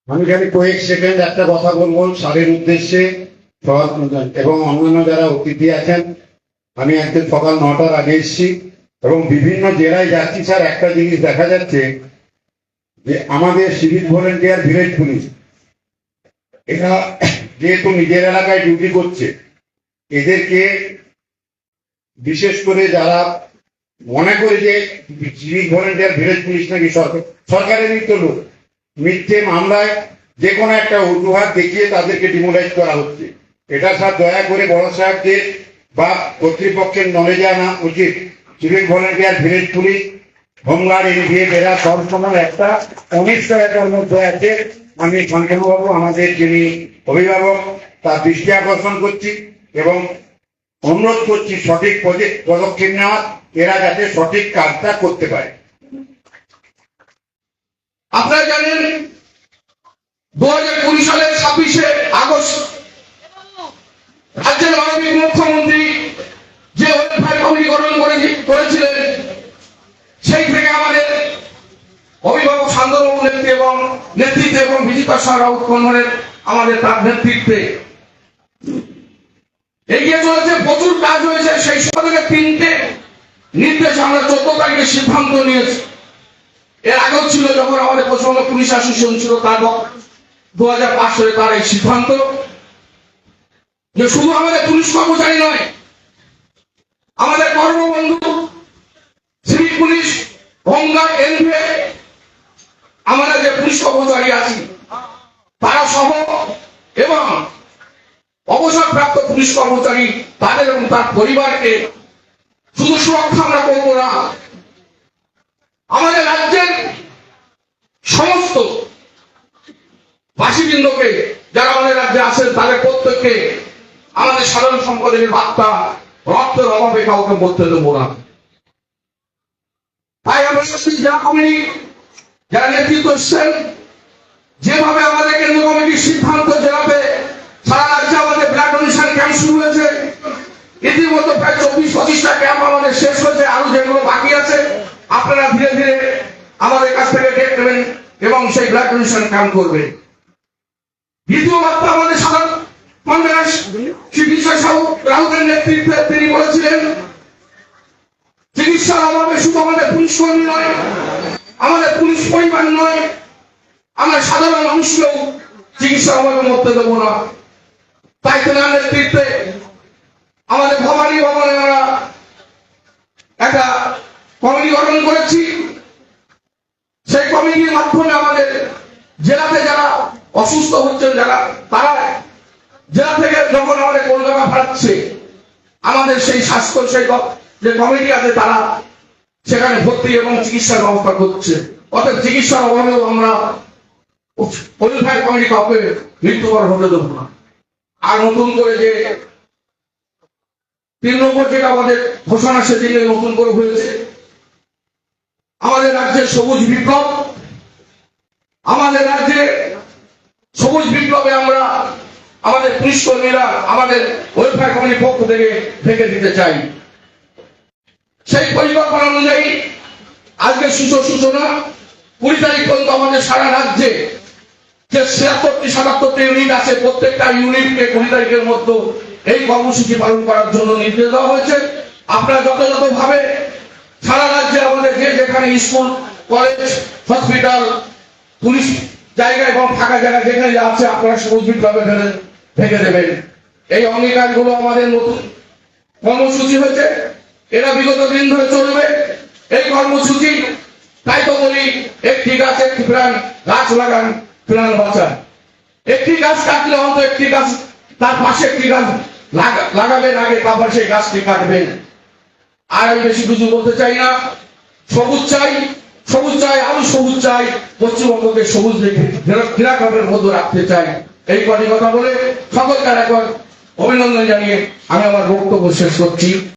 আমি খালি কয়েক সেকেন্ড একটা কথা বলবো স্যারের উদ্দেশ্যে এবং অন্যান্য যারা অতিথি আছেন। আমি একদিন সকাল 9টার আগে এসেছি এবং বিভিন্ন জেলায় যাচ্ছি। স্যার, একটা জিনিস দেখা যাচ্ছে যে আমাদের সিভিক ভলেন্টিয়ার ভিলেজ পুলিশ এরা যেহেতু নিজের এলাকায় ডিউটি করছে, এদেরকে বিশেষ করে যারা মনে করে যে সিভিক ভলেন্টিয়ার ভিলেজ পুলিশ নাকি সরকারের নিত্য লোক, মিথ্যে মামলায় যে কোনো একটা অজুহাত দেখিয়ে তাদেরকে ডিমোলাইজ করা হচ্ছে। এটা স্যার দয়া করে বড় সাহেবদের বা কর্তৃপক্ষের নলেজে আনা উচিত। Civic volunteer village police, home guard, NVF এরা সবসময় একটা অনিশ্চয়তার মধ্যে আছে। আমি শান্তনুবাবু আমাদের যিনি অভিভাবক তার দৃষ্টি আকর্ষণ করছি এবং অনুরোধ করছি সঠিক পদক্ষেপ নেওয়া, এরা যাতে সঠিক কাজটা করতে পারে। আপনারা জানেন 2020 সালের 26শে আগস্ট রাজ্যের মাননীয় মুখ্যমন্ত্রী যে ওয়েলফেয়ার কমিটি গঠন করেছিলেন, সেই থেকে আমাদের অভিভাবক শান্তনুবাবু নেতৃত্বে এবং বিজিতা রাউত কর্মনের আমাদের তার নেতৃত্বে এগিয়ে চলেছে। প্রচুর কাজ হয়েছে। সেই সময় থেকে 3টে নির্দেশ আমরা 14 তারিখে সিদ্ধান্ত নিয়েছি। এর আগেও ছিল যখন আমাদের পশ্চিমবঙ্গ পুলিশ অ্যাসোসিয়েশন ছিল, তার 2005 সালে তার এই সিদ্ধান্ত যে শুধু আমাদের পুলিশ কর্মচারী নয়, আমাদের কর্মবন্ধু সিভিক পুলিশ, হোমগার্ড, এনভিএফ, আমাদের যে পুলিশ কর্মচারী আছি তারা সহ এবং অবসরপ্রাপ্ত পুলিশ কর্মচারী তাদের এবং তার পরিবারকে শুধু সুরক্ষা আমরা করবো না, আমাদের রাজ্যের সমস্ত বাসিবৃন্দকে যারা আমাদের রাজ্যে আছেন তাদের প্রত্যেককে আমাদের সাধারণ সম্পাদকের বার্তা রক্তের অভাবে কাউকে বলতে দেবো না। তাই আমরা জেলা কমিটি যারা নেতৃত্ব এসছেন, যেভাবে আমাদের কেন্দ্রীয় কমিটির সিদ্ধান্ত জেলাতে সারা রাজ্যে আমাদের ব্লাড ডোনেশন ক্যাম্প শুরু হয়েছে। ইতিমধ্যে প্রায় 24-25টা ক্যাম্প আমাদের শেষ হয়েছে। আরো যেগুলো বাকি আছে আপনারা ধীরে ধীরে আমাদের কাছ থেকে ডেট নেবেন এবং সেই ব্লাড ডোনেশন ক্যাম্প করবে। দ্বিতীয় বার্তা আমাদের সাধারণ কনভেনার চিকিৎসা রাহুলের নেতৃত্বে তিনি বলেছিলেন চিকিৎসার অভাবে শুধু আমাদের পুলিশ কর্মী নয়, আমাদের পুলিশ পরিবার নয়, আমরা সাধারণ মানুষকেও চিকিৎসার অভাবে মরতে দেবো না। তাই তেনার নেতৃত্বে আমাদের ভবানী ভবনে আমরা একটা কমিটি গঠন করেছি। সেই কমিটির মাধ্যমে আমাদের জেলাতে যারা অসুস্থ হচ্ছেন, যারা তারা জেলা থেকে যখন আমাদের কলকাতা ফেরাচ্ছে, আমাদের সেই স্বাস্থ্য সেই যে কমিটি আছে তারা সেখানে ভর্তি এবং চিকিৎসার ব্যবস্থা করছে। অর্থাৎ চিকিৎসার অভাবেও আমরা ওয়েলফেয়ার কমিটি কাউকে মৃত্যুবরণ হতে দেবো না। আর নতুন করে যে 3 নম্বর যেটা আমাদের ঘোষণা সেদিনে নতুন করে হয়েছে, আমাদের রাজ্যের সবুজ বিপ্লব, আমাদের রাজ্যে সবুজ বিপ্লবে আমরা আমাদের পুলিশ কর্মীরা আমাদের ওয়েলফেয়ার কমিটির পক্ষ থেকে ঢেকে দিতে চাই। সেই পরিকল্পনা অনুযায়ী আজকে সূচনা 20 তারিখ পর্যন্ত আমাদের সারা রাজ্যে যে 76-77টি ইউনিট আছে, প্রত্যেকটা ইউনিটকে 20 তারিখের মধ্যে এই কর্মসূচি পালন করার জন্য নির্দেশ দেওয়া হয়েছে। আপনারা যথাযথ ভাবে সারা রাজ্যে আমাদের যেখানে স্কুল, কলেজ, হসপিটাল, পুলিশ জায়গা এবং ফাঁকা জায়গা যেখানে আছে আপনারা সবুজ বিপ্লবে ঢেকে দেবেন। এই অঙ্গীকারগুলো আমাদের নতুন কর্মসূচি হয়েছে, এরা বিগত দিন ধরে চলবে এই কর্মসূচি। তাই তো বলি একটি গাছ একটি প্রাণ, গাছ লাগান প্রাণ বাঁচান। একটি গাছ কাটলে অন্তত একটি গাছ তার পাশে একটি গাছ লাগাবেন, আগে তারপর সেই গাছটি কাটবেন। আর আমি বেশি কিছু বলতে চাই না। সবুজ চাই, সবুজ চাই, আরো সবুজ চাই, পশ্চিমবঙ্গকে সবুজ দেখে ঘেরাঘরের মধ্যে রাখতে চাই। এই কটি কথা বলে সকলকে একবার অভিনন্দন জানিয়ে আমি আমার বক্তব্য শেষ করছি।